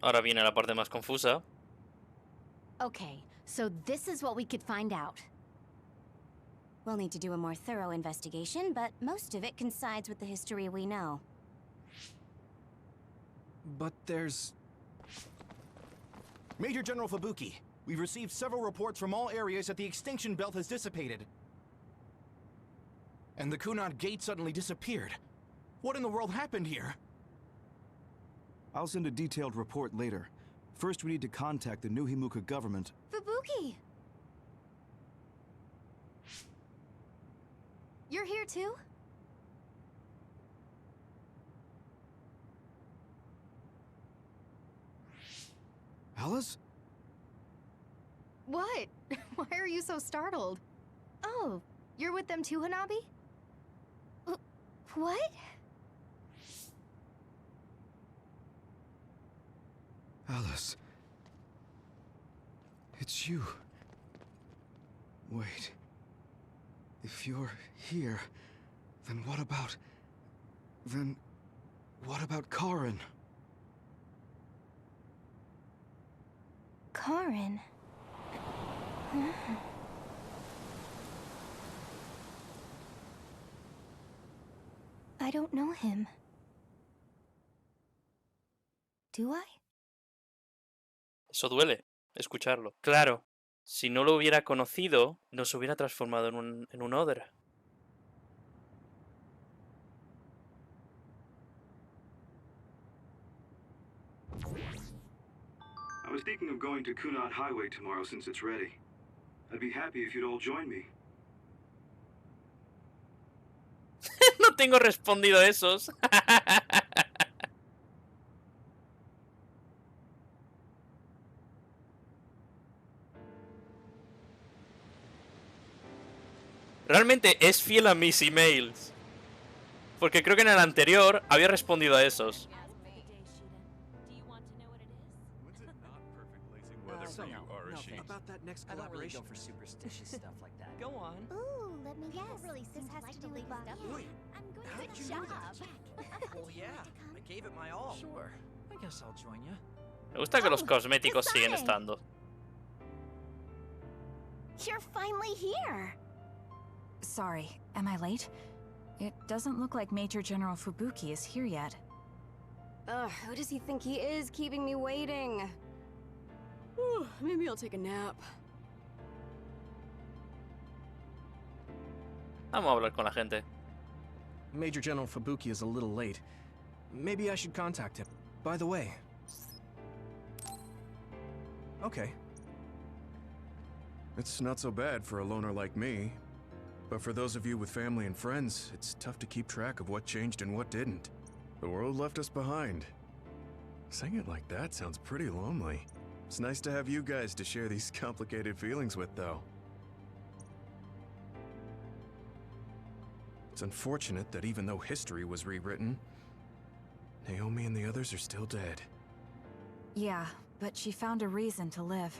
Ahora viene la parte más confusa. Okay, so this is what we could find out. We'll need to do a more thorough investigation, but most of it coincides with the history we know. But there's... Major General Fubuki, we've received several reports from all areas that the extinction belt has dissipated. And the Kunad Gate suddenly disappeared. What in the world happened here? I'll send a detailed report later. First, we need to contact the New Himuka government. Fubuki! You're here too? Alice? What? Why are you so startled? Oh, you're with them too, Hanabi? What? Alice. It's you. Wait. If you're here, then what about... Then... what about Karin? Karin? I don't know him. Do I? Eso duele, escucharlo. Claro, si no lo hubiera conocido, no se hubiera transformado en un Other. I was thinking of going to Kunad Highway tomorrow since it's ready. I'd be happy if you'd all join me. No tengo respondido a esos. Realmente es fiel a mis emails. Porque creo que en el anterior había respondido a esos. About that next I don't really collaboration. go for superstitious stuff like that. Go on. Ooh, let me guess. This has to do with Bobby. Wait, I'm going how to did you shut know that? up. Well, yeah, I gave it my all. Sure. I guess I'll join you. Me gusta que los Oh, cosméticos siguen Kasane. estando. You're finally here. Sorry, am I late? It doesn't look like Major General Fubuki is here yet. Ugh, who does he think he is, keeping me waiting? Whew, maybe I'll take a nap. Vamos a hablar con la gente. Major General Fubuki is a little late. Maybe I should contact him. By the way... Okay. It's not so bad for a loner like me. But for those of you with family and friends, it's tough to keep track of what changed and what didn't. The world left us behind. Saying it like that sounds pretty lonely. It's nice to have you guys to share these complicated feelings with, though. It's unfortunate that even though history was rewritten, Naomi and the others are still dead. Yeah, but she found a reason to live.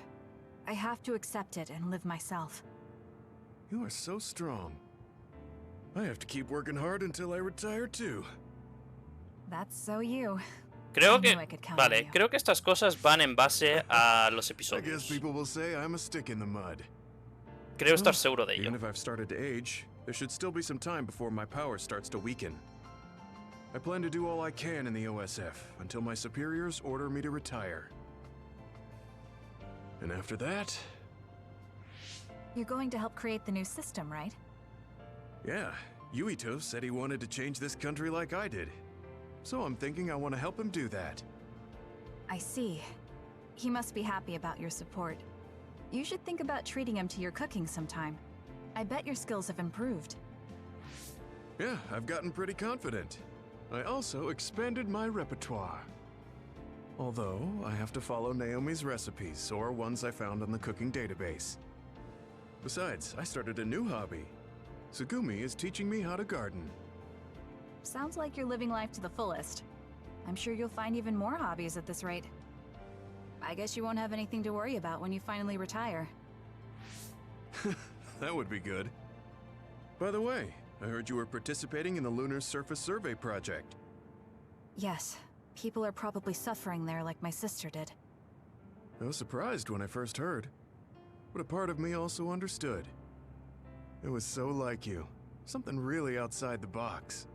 I have to accept it and live myself. You are so strong. I have to keep working hard until I retire too. That's so you. Creo I que... knew I could count on Vale, you. creo que estas cosas van en base a los I guess episodios. people will say I'm a stick in the mud. Creo estar seguro de ello. Even if I've started to age, there should still be some time before my power starts to weaken. I plan to do all I can in the OSF until my superiors order me to retire. And after that... You're going to help create the new system, right? Yeah, Yuito said he wanted to change this country like I did. So I'm thinking I want to help him do that. I see. He must be happy about your support. You should think about treating him to your cooking sometime. I bet your skills have improved. Yeah, I've gotten pretty confident. I also expanded my repertoire. Although, I have to follow Naomi's recipes, or ones I found on the cooking database. Besides, I started a new hobby. Tsugumi is teaching me how to garden. Sounds like you're living life to the fullest. I'm sure you'll find even more hobbies at this rate. I guess you won't have anything to worry about when you finally retire. That would be good. By the way, I heard you were participating in the Lunar Surface Survey project. Yes, People are probably suffering there like my sister did. I was surprised when I first heard, but a part of me also understood. It was so like you. Something really outside the box.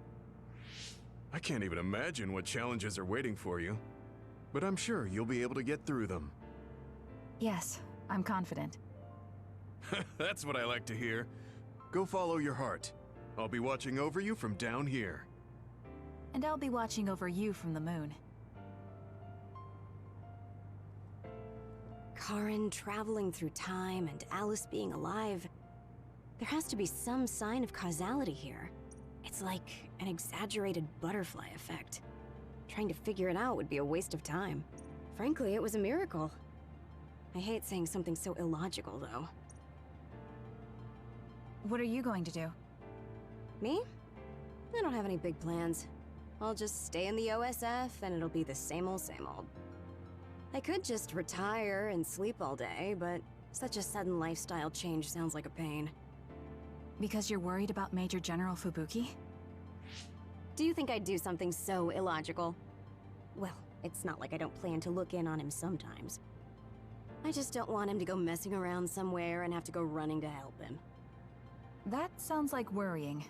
I can't even imagine what challenges are waiting for you, but I'm sure you'll be able to get through them. Yes, I'm confident. That's what I like to hear. Go follow your heart. I'll be watching over you from down here. And I'll be watching over you from the moon. Karen traveling through time and Alice being alive. There has to be some sign of causality here. It's like an exaggerated butterfly effect. Trying to figure it out would be a waste of time. Frankly, it was a miracle. I hate saying something so illogical, though. What are you going to do? Me? I don't have any big plans. I'll just stay in the OSF, and it'll be the same old, same old. I could just retire and sleep all day, but such a sudden lifestyle change sounds like a pain. Because you're worried about Major General Fubuki? Do you think I'd do something so illogical? Well, it's not like I don't plan to look in on him sometimes. I just don't want him to go messing around somewhere and have to go running to help him. That sounds like worrying.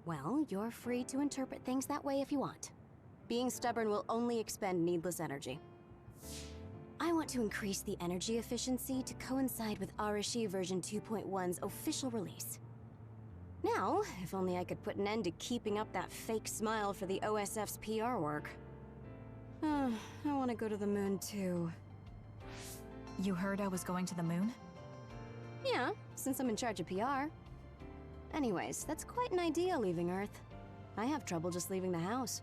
Well, you're free to interpret things that way if you want. Being stubborn will only expend needless energy. I want to increase the energy efficiency to coincide with Arashi version 2.1's official release. Now, if only I could put an end to keeping up that fake smile for the OSF's PR work. I want to go to the moon too. You heard I was going to the moon? Yeah, since I'm in charge of PR. Anyways, that's quite an idea, leaving Earth. I have trouble just leaving the house.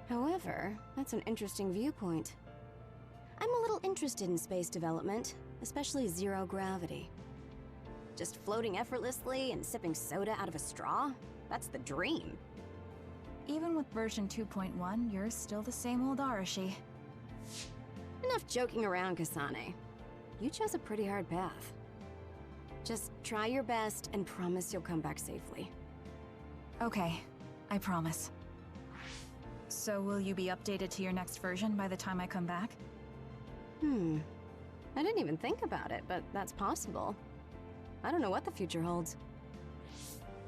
However, that's an interesting viewpoint. I'm a little interested in space development, especially zero gravity. Just floating effortlessly and sipping soda out of a straw? That's the dream. Even with version 2.1, you're still the same old Arashi. Enough joking around, Kasane. You chose a pretty hard path. Just try your best and promise you'll come back safely. Okay, I promise. So will you be updated to your next version by the time I come back? I didn't even think about it, but that's possible. I don't know what the future holds.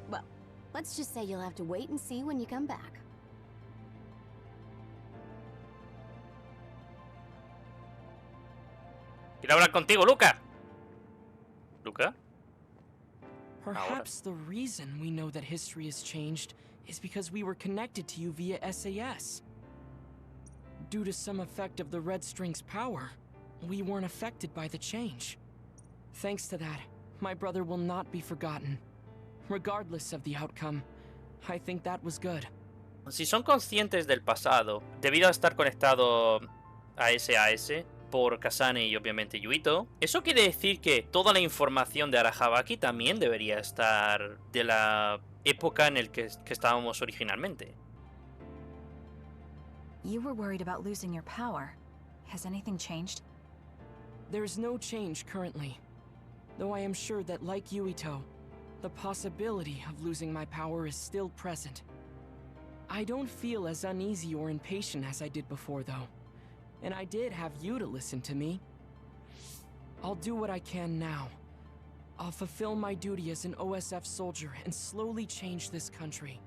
Well, let's just say you'll have to wait and see when you come back. Quiero hablar contigo, Luca. Luca? Perhaps the reason we know that history has changed is because we were connected to you via SAS. Due to some effect of the Red String's power, we weren't affected by the change. Thanks to that, my brother will not be forgotten. Regardless of the outcome, I think that was good. Si son conscientes del pasado, debido a estar conectado a SAS por Kasane y obviamente Yuito, eso quiere decir que toda la información de Arahabaki también debería estar de la época en el que estábamos originalmente. You were worried about losing your power. Has anything changed? There's no change currently, though I am sure that, like Yuito, the possibility of losing my power is still present. I don't feel as uneasy or impatient as I did before, though, and I did have you to listen to me. I'll do what I can now. I'll fulfill my duty as an OSF soldier and slowly change this country.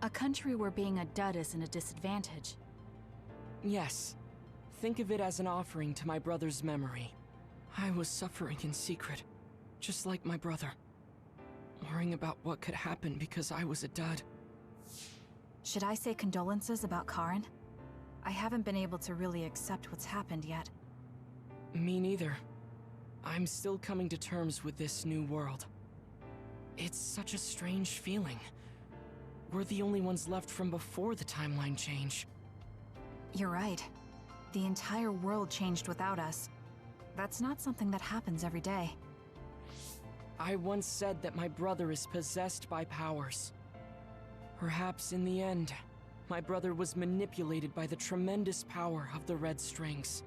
A country where being a dud isn't a disadvantage. Yes. Think of it as an offering to my brother's memory. I was suffering in secret, just like my brother. Worrying about what could happen because I was a dud. Should I say condolences about Karen? I haven't been able to really accept what's happened yet. Me neither. I'm still coming to terms with this new world. It's such a strange feeling. We're the only ones left from before the timeline change. You're right. The entire world changed without us. That's not something that happens every day. I once said that my brother is possessed by powers. Perhaps in the end, my brother was manipulated by the tremendous power of the Red Strings.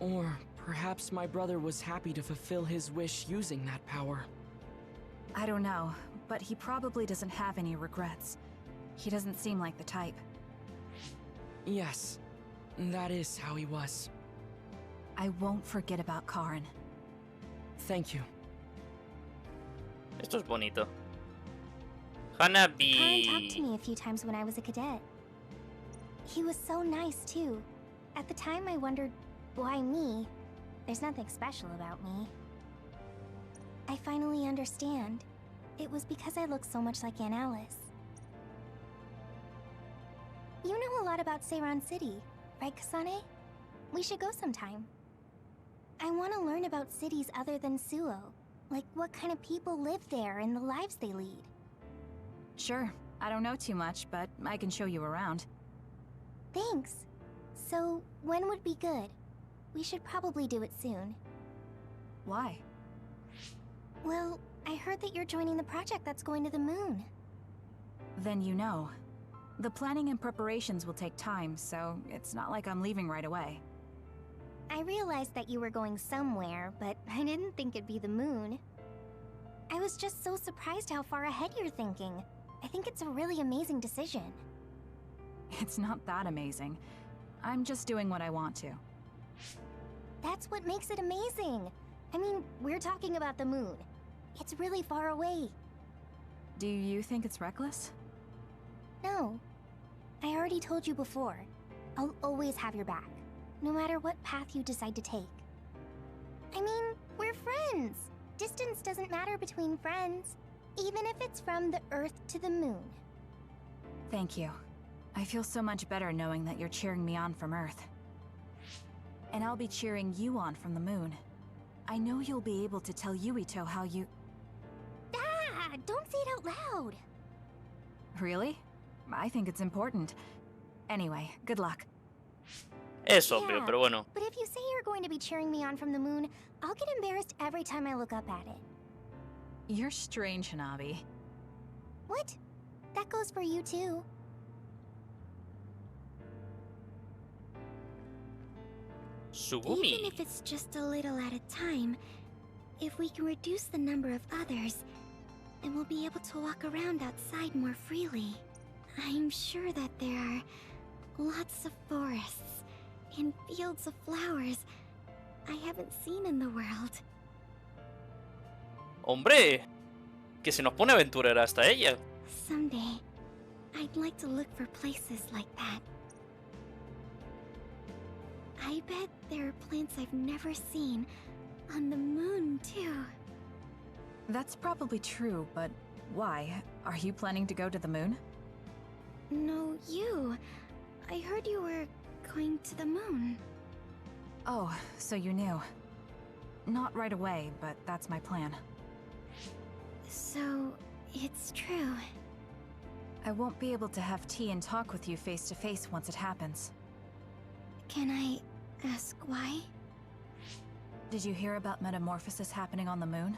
Or perhaps my brother was happy to fulfill his wish using that power. I don't know, but he probably doesn't have any regrets. He doesn't seem like the type. Yes, that is how he was. I won't forget about Karin. Thank you. Esto es bonito. Karin Hanabi. talked to me a few times when I was a cadet. He was so nice, too. At the time, I wondered, why me? There's nothing special about me. I finally understand. It was because I look so much like Aunt Alice. You know a lot about Seiran City, right, Kasane? We should go sometime. I want to learn about cities other than Suo. Like what kind of people live there and the lives they lead. Sure, I don't know too much, but I can show you around. Thanks. So, when would be good? We should probably do it soon. Why? Well, I heard that you're joining the project that's going to the moon. Then you know. The planning and preparations will take time, so it's not like I'm leaving right away. I realized that you were going somewhere, but I didn't think it'd be the moon. I was just so surprised how far ahead you're thinking. I think it's a really amazing decision. It's not that amazing. I'm just doing what I want to. That's what makes it amazing. I mean, we're talking about the moon. It's really far away. Do you think it's reckless? No. I already told you before. I'll always have your back, no matter what path you decide to take. I mean, we're friends. Distance doesn't matter between friends, even if it's from the Earth to the moon. Thank you. I feel so much better knowing that you're cheering me on from Earth. And I'll be cheering you on from the moon. I know you'll be able to tell Yuito how you... Ah! Don't say it out loud! Really? I think it's important. Anyway, good luck. Es obvio, pero bueno. But if you say you're going to be cheering me on from the moon, I'll get embarrassed every time I look up at it. You're strange, Hanabi. What? That goes for you too. Sugumi. Even if it's just a little at a time, if we can reduce the number of others, then we'll be able to walk around outside more freely. I'm sure that there are lots of forests and fields of flowers I haven't seen in the world. Hombre, que se nos pone aventurera hasta ella. Someday, I'd like to look for places like that. I bet there are plants I've never seen on the moon, too. That's probably true, but why? Are you planning to go to the moon? No, you. I heard you were going to the moon. Oh, so you knew. Not right away, but that's my plan. So, it's true. I won't be able to have tea and talk with you face to face once it happens. Can I ask why? Did you hear about metamorphosis happening on the moon?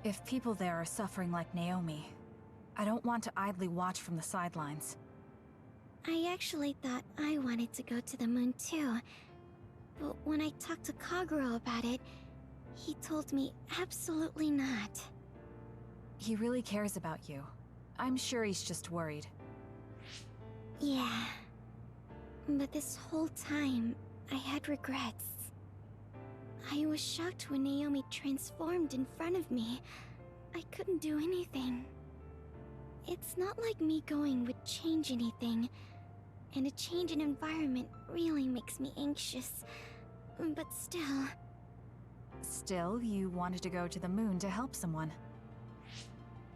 If people there are suffering like Naomi, I don't want to idly watch from the sidelines. I actually thought I wanted to go to the moon too. But when I talked to Kaguro about it, he told me absolutely not. He really cares about you. I'm sure he's just worried. Yeah. But this whole time, I had regrets. I was shocked when Naomi transformed in front of me. I couldn't do anything. It's not like me going would change anything, and a change in environment really makes me anxious. But still... Still, you wanted to go to the moon to help someone.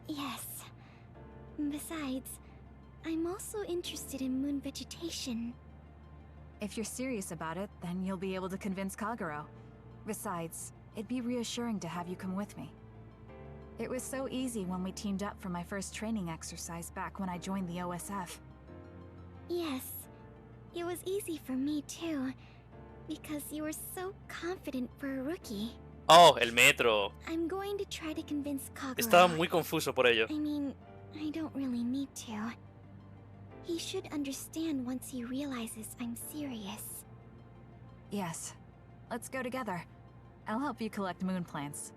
Yes. Besides, I'm also interested in moon vegetation. If you're serious about it, then you'll be able to convince Kaguro. Besides, it'd be reassuring to have you come with me. It was so easy when we teamed up for my first training exercise back when I joined the OSF. Yes, it was easy for me too, because you were so confident for a rookie. Oh, el metro. I'm going to try to convince Kaguro. Estaba muy confuso por ello. I mean, I don't really need to. He should understand once he realizes I'm serious. Yes. Let's go together. I'll help you collect moon plants.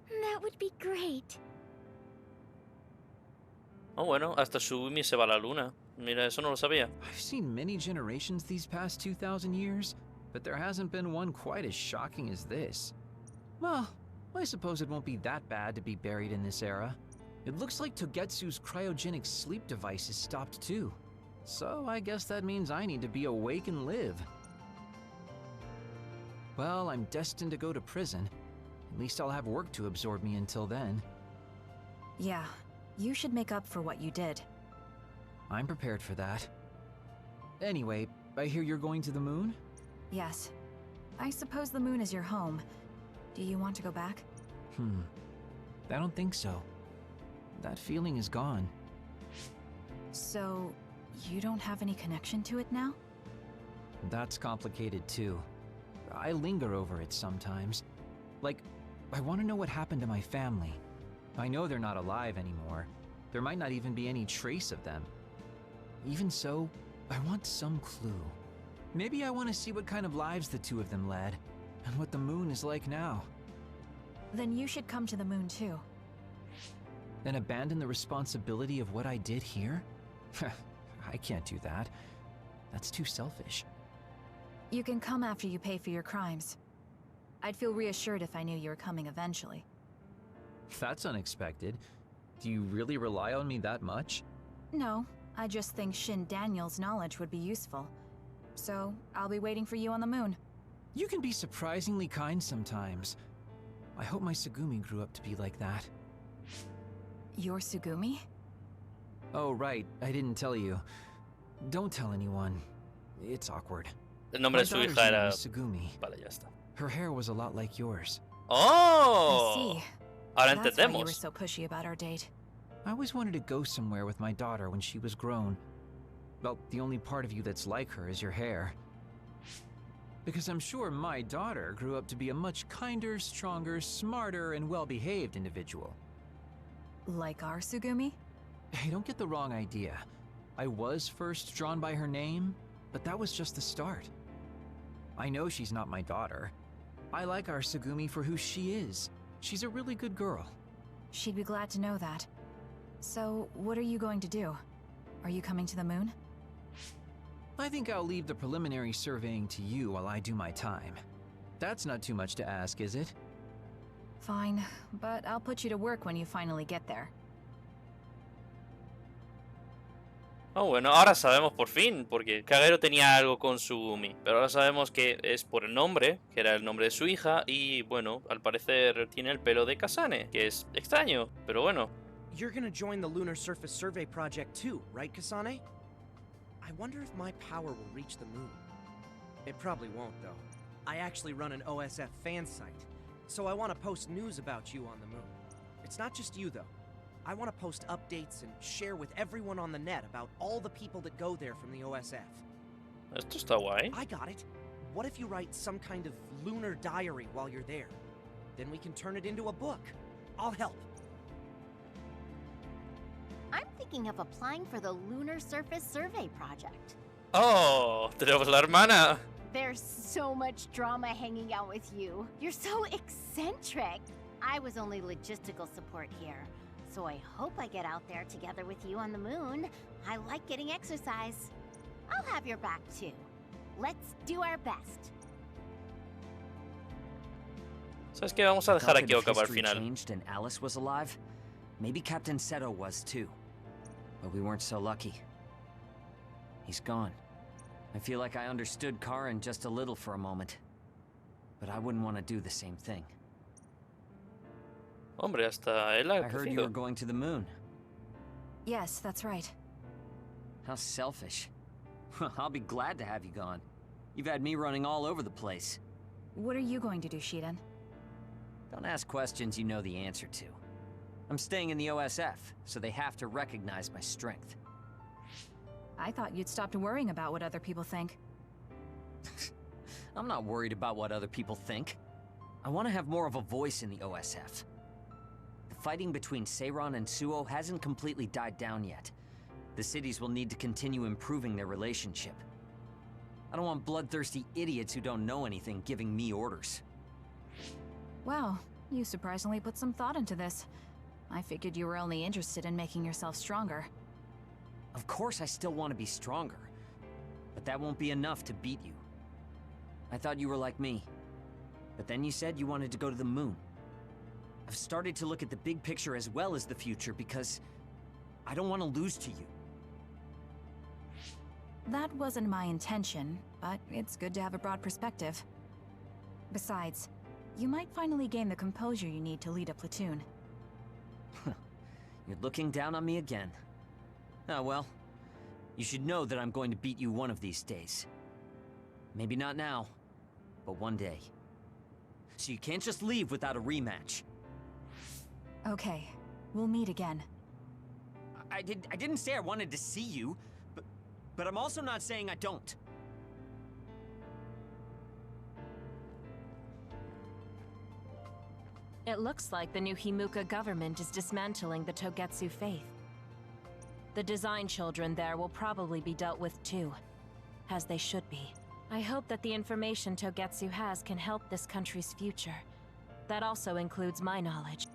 That would be great. Oh, bueno, hasta Sugumi se va a la luna. Mira, eso no lo sabía. I've seen many generations these past 2,000 years, but there hasn't been one quite as shocking as this. Well, I suppose it won't be that bad to be buried in this era. It looks like Togetsu's cryogenic sleep device is stopped too. So I guess that means I need to be awake and live. Well, I'm destined to go to prison. At least I'll have work to absorb me until then. Yeah, you should make up for what you did. I'm prepared for that. Anyway, I hear you're going to the moon? Yes. I suppose the moon is your home. Do you want to go back? I don't think so. That feeling is gone. So, you don't have any connection to it now? That's complicated too. I linger over it sometimes. Like, I want to know what happened to my family. I know they're not alive anymore. There might not even be any trace of them. Even so, I want some clue. Maybe I want to see what kind of lives the two of them led, and what the moon is like now. Then you should come to the moon too. And abandon the responsibility of what I did here? I can't do that. That's too selfish. You can come after you pay for your crimes. I'd feel reassured if I knew you were coming eventually. That's unexpected. Do you really rely on me that much? No, I just think Shin Daniel's knowledge would be useful. So, I'll be waiting for you on the moon. You can be surprisingly kind sometimes. I hope my Tsugumi grew up to be like that. Your Tsugumi? Oh, right. I didn't tell you. Don't tell anyone. It's awkward. El nombre de su hija era... Tsugumi. Vale, ya está. Her hair was a lot like yours. ¡Oh! I see. Ahora That's why you were entendemos. so pushy about our date. I always wanted to go somewhere with my daughter when she was grown. Well, the only part of you that's like her is your hair. Because I'm sure my daughter grew up to be a much kinder, stronger, smarter, and well-behaved individual. Like our Tsugumi? Hey, don't get the wrong idea. I was first drawn by her name, but that was just the start. I know she's not my daughter. I like our Tsugumi for who she is. She's a really good girl. She'd be glad to know that. So, what are you going to do? Are you coming to the moon? I think I'll leave the preliminary surveying to you while I do my time. That's not too much to ask, is it? Fine, but I'll put you to work when you finally get there. Oh, bueno, ahora sabemos por fin, porque Kagero tenía algo con Tsugumi, pero ahora sabemos que es por el nombre, que era el nombre de su hija, y bueno, al parecer tiene el pelo de Kasane, que es extraño, pero bueno. You're gonna join the Lunar Surface Survey Project too, right, Kasane? I wonder if my power will reach the moon. It probably won't, though. I actually run an OSF fan site, so I want to post news about you on the moon. It's not just you, though. I want to post updates and share with everyone on the net about all the people that go there from the OSF. Esto está guay. I got it. What if you write some kind of lunar diary while you're there? Then we can turn it into a book. I'll help. I'm thinking of applying for the Lunar Surface Survey Project. Oh, tenemos la hermana. There's so much drama hanging out with you. You're so eccentric. I was only logistical support here, so I hope I get out there together with you on the moon. I like getting exercise. I'll have your back too. Let's do our best. ¿Sabes qué? Vamos a dejar aquí a Oka para el History final. changed and Alice was alive? Maybe Captain Seto was too. But we weren't so lucky. He's gone. I feel like I understood Karen just a little for a moment. But I wouldn't want to do the same thing. Hombre, hasta él ha I heard you were crecido. going to the moon. Yes, that's right. How selfish. I'll be glad to have you gone. You've had me running all over the place. What are you going to do, Shiden? Don't ask questions you know the answer to. I'm staying in the OSF, so they have to recognize my strength. I thought you'd stopped worrying about what other people think. I'm not worried about what other people think. I want to have more of a voice in the OSF. The fighting between Seiran and Suo hasn't completely died down yet. The cities will need to continue improving their relationship. I don't want bloodthirsty idiots who don't know anything giving me orders. Wow, you surprisingly put some thought into this. I figured you were only interested in making yourself stronger. Of course I still want to be stronger, but that won't be enough to beat you. I thought you were like me, but then you said you wanted to go to the moon. I've started to look at the big picture as well as the future because I don't want to lose to you. That wasn't my intention, but it's good to have a broad perspective. Besides, you might finally gain the composure you need to lead a platoon. You're looking down on me again. Oh well, you should know that I'm going to beat you one of these days. Maybe not now, but one day. So you can't just leave without a rematch. Okay, we'll meet again. I didn't say I wanted to see you, but I'm also not saying I don't. It looks like the new Himuka government is dismantling the Togetsu faith. The design children there will probably be dealt with too, as they should be. I hope that the information Togetsu has can help this country's future. That also includes my knowledge.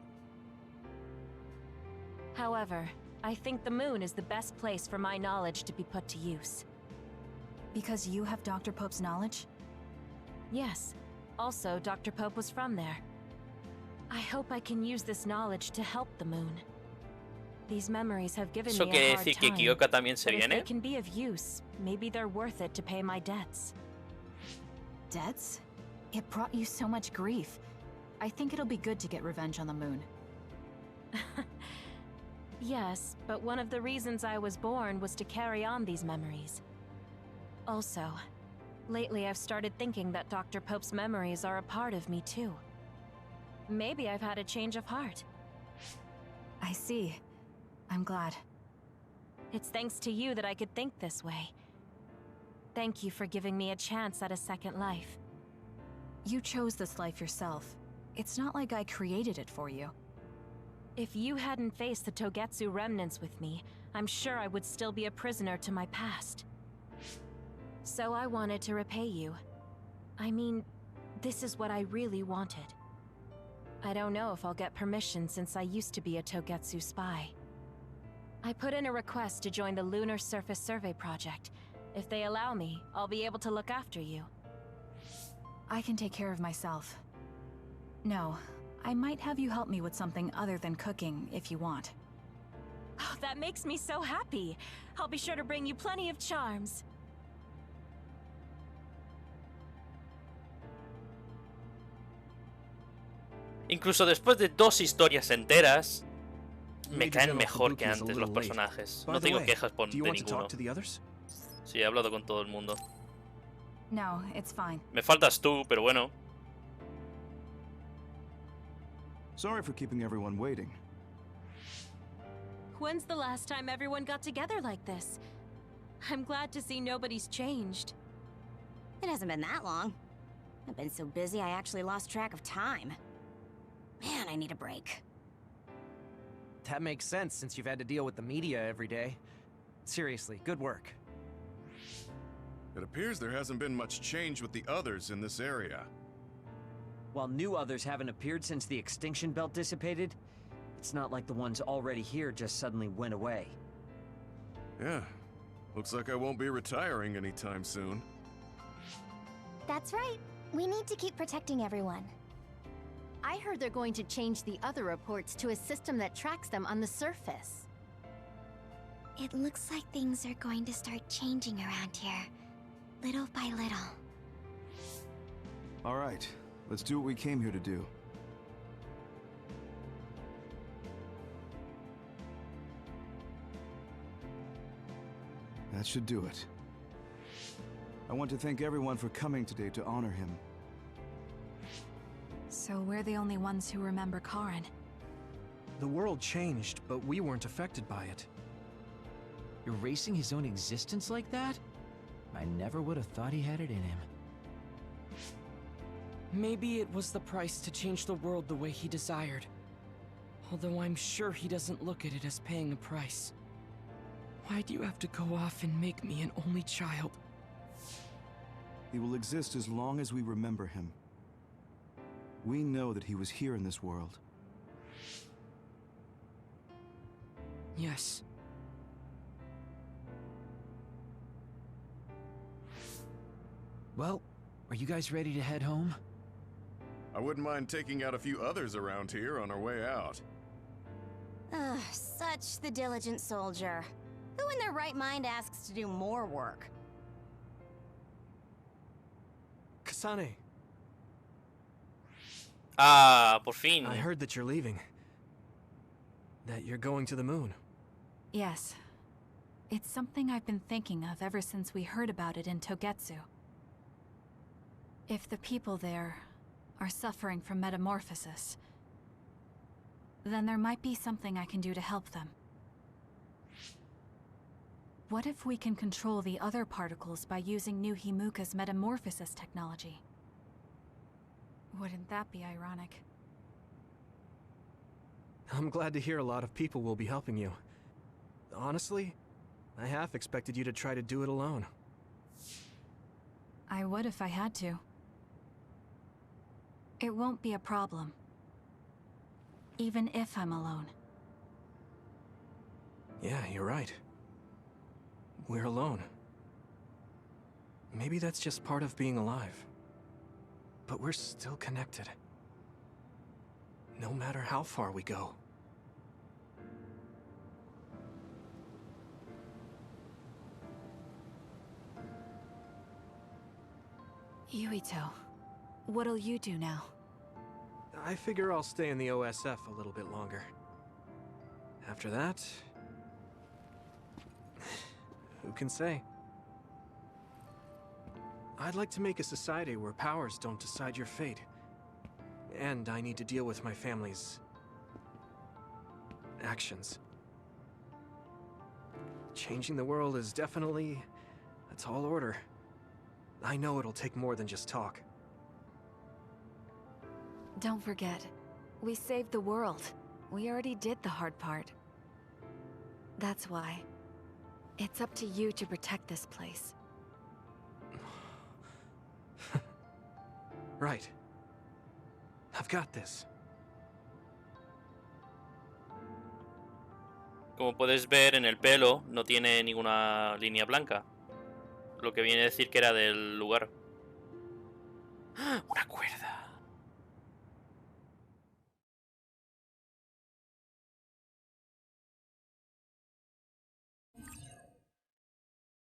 However, I think the moon is the best place for my knowledge to be put to use. Because you have Dr. Pope's knowledge? Yes. Also, Dr. Pope was from there. I hope I can use this knowledge to help the moon. These memories have given me a hard time, but if they can be of use, maybe they're worth it to pay my debts. Debts? It brought you so much grief. I think it'll be good to get revenge on the moon. Yes, but one of the reasons I was born was to carry on these memories. Also, lately I've started thinking that Dr. Pope's memories are a part of me too. Maybe I've had a change of heart. I see. I'm glad. It's thanks to you that I could think this way. Thank you for giving me a chance at a second life. You chose this life yourself. It's not like I created it for you. If you hadn't faced the Togetsu remnants with me, I'm sure I would still be a prisoner to my past. So I wanted to repay you. I mean, this is what I really wanted. I don't know if I'll get permission since I used to be a Togetsu spy. I put in a request to join the Lunar Surface Survey Project. If they allow me, I'll be able to look after you. I can take care of myself. No, I might have you help me with something other than cooking, if you want. Oh, that makes me so happy! I'll be sure to bring you plenty of charms. Incluso después de 2 historias enteras, me caen mejor que antes los personajes. No tengo quejas de ninguno. Sí, he hablado con todo el mundo. No, it's fine. Me faltas tú, pero bueno. Sorry for keeping everyone waiting. When's the last time everyone got together like this? I'm glad to see nobody's changed. It hasn't been that long. I've been so busy I actually lost track of time. Man, I need a break. That makes sense since you've had to deal with the media every day. Seriously, good work. It appears there hasn't been much change with the others in this area. While new others haven't appeared since the extinction belt dissipated, it's not like the ones already here just suddenly went away. Yeah. Looks like I won't be retiring anytime soon. That's right. We need to keep protecting everyone. I heard they're going to change the other reports to a system that tracks them on the surface. It looks like things are going to start changing around here, little by little. All right, let's do what we came here to do. That should do it. I want to thank everyone for coming today to honor him. So we're the only ones who remember Karen. The world changed, but we weren't affected by it. Erasing his own existence like that? I never would have thought he had it in him. Maybe it was the price to change the world the way he desired. Although I'm sure he doesn't look at it as paying a price. Why do you have to go off and make me an only child? He will exist as long as we remember him. We know that he was here in this world. Yes. Well, are you guys ready to head home? I wouldn't mind taking out a few others around here on our way out. Ugh, such the diligent soldier. Who in their right mind asks to do more work? Kasane, Ah, por fin. I heard that you're leaving. That you're going to the moon. Yes. It's something I've been thinking of ever since we heard about it in Togetsu. If the people there are suffering from metamorphosis, then there might be something I can do to help them. What if we can control the other particles by using New Himuka's metamorphosis technology? Wouldn't that be ironic? I'm glad to hear a lot of people will be helping you. Honestly, I half expected you to try to do it alone. I would if I had to. It won't be a problem. Even if I'm alone. Yeah, you're right. We're alone. Maybe that's just part of being alive. But we're still connected. No matter how far we go. Yuito, what'll you do now? I figure I'll stay in the OSF a little bit longer. After that... who can say? I'd like to make a society where powers don't decide your fate. And I need to deal with my family's... actions. Changing the world is definitely a tall order. I know it'll take more than just talk. Don't forget, we saved the world. We already did the hard part. That's why. It's up to you to protect this place. Right. I've got this. Como puedes ver, en el pelo no tiene ninguna línea blanca. Lo que viene a decir que era del lugar. ¡Ah! ¡Una cuerda!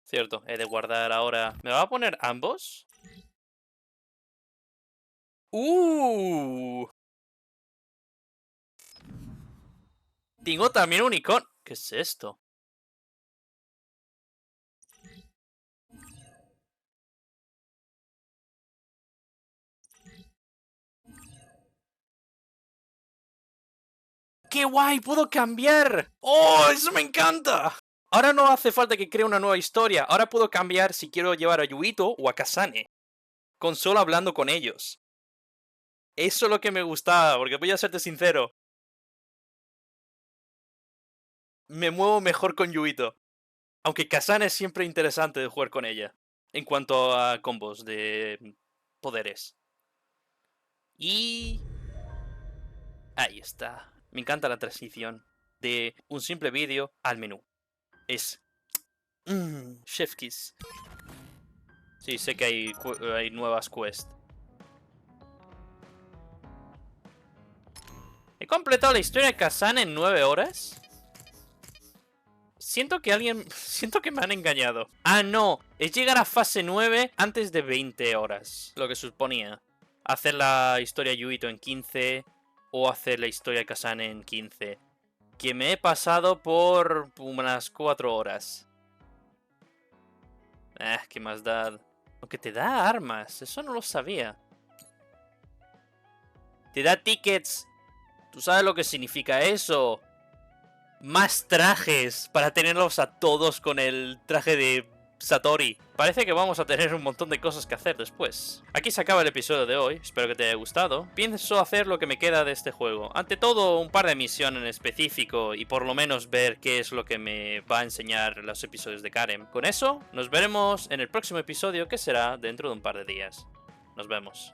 Cierto, he de guardar ahora. ¿Me va a poner ambos? Tengo también un icono. ¿Qué es esto? ¡Qué guay! ¡Puedo cambiar! ¡Oh! ¡Eso me encanta! Ahora no hace falta que cree una nueva historia. Ahora puedo cambiar si quiero llevar a Yuito o a Kasane. Con solo hablando con ellos. Eso es lo que me gustaba, porque voy a serte sincero. Me muevo mejor con Yuito. Aunque Kasane es siempre interesante de jugar con ella. En cuanto a combos de poderes. Y... ahí está. Me encanta la transición de un simple vídeo al menú. Es... Chef Kiss. Sí, sé que hay nuevas quests. ¿He completado la historia de Kasane en 9 horas? Siento que me han engañado. Ah, no. Es llegar a fase 9 antes de 20 horas. Lo que suponía. Hacer la historia Yuito en 15... o hacer la historia de Kasane en 15. Que me he pasado por unas 4 horas. Qué más da. Aunque te da armas. Eso no lo sabía. Te da tickets. ¿Tú sabes lo que significa eso? Más trajes para tenerlos a todos con el traje de Satori. Parece que vamos a tener un montón de cosas que hacer después. Aquí se acaba el episodio de hoy, espero que te haya gustado. Pienso hacer lo que me queda de este juego. Ante todo, un par de misiones en específico y por lo menos ver qué es lo que me va a enseñar los episodios de Karen. Con eso, nos veremos en el próximo episodio que será dentro de un par de días. Nos vemos.